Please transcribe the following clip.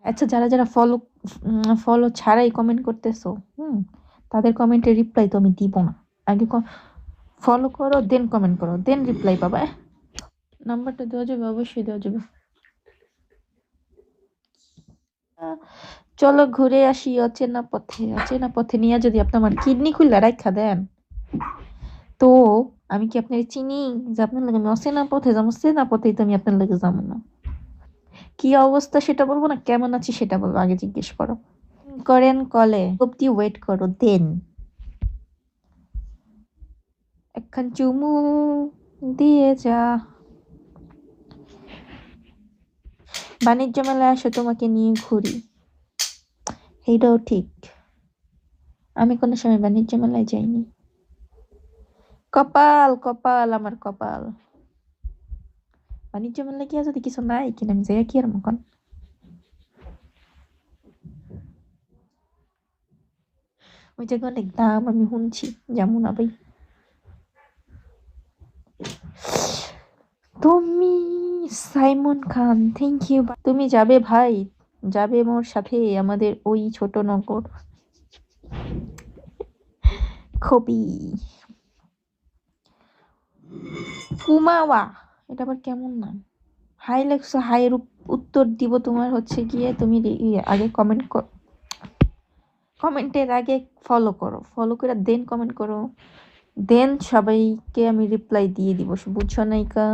আচ্ছা, যারা যারা ফলো ফলো ছাড়াই কমেন্ট করতেছো, তাদের কমেন্টের রিপ্লাই তো আমি দিব না। আগে ফলো করো, দেন কমেন্ট করো, দেন রিপ্লাই পাবা। নাম্বারটা দেওয়া যাবে? অবশ্যই দেওয়া যাবে। চলো ঘুরে আসি অচেনা পথে। অচেনা পথে নিয়ে যদি আপনি আমার কিডনি খুললা রাখা দেন, তো আমি কি আপনার চিনি যে আপনার লাগে আমি অচেনা পথে যাবো? চেনা পথেই তো আমি আপনার লাগে যাবো না। কি অবস্থা সেটা বলবো না, কেমন আছি সেটা বলবো, আগে জিজ্ঞেস করো। করেন কলে অব্দি ওয়েট করো, দেন একখান চুমু দিয়ে যা। বাণিজ্য মেলায় আসো, তোমাকে নিয়ে ঘুরি। এইটাও ঠিক, আমি কোনো সময় বাণিজ্য মেলায় যাইনি। কপাল কপাল আমার কপাল। বাণিজ্য মেলায় গিয়া যদি কিছু নাই কিনে আমি যাই কি আর মকন। ওই জায়গায় অনেক দাম, আমি শুনছি, যেমন না ভাই। তুমি সাইমন খান, থ্যাংক ইউ। তুমি যাবে ভাই, যাবে মোর সাথে আমাদের ওই ছোট নগর খবি কুমাওয়া। এটা আবার কেমন নাম? হাই লেখছো, হাইয়ের উত্তর দিব তোমার হচ্ছে গিয়ে, তুমি আগে কমেন্ট কর, কমেন্টের আগে ফলো করো, ফলো করে দেন কমেন্ট করো, দেন সবাইকে আমি রিপ্লাই দিয়ে দিব, বুঝছো নাইকা?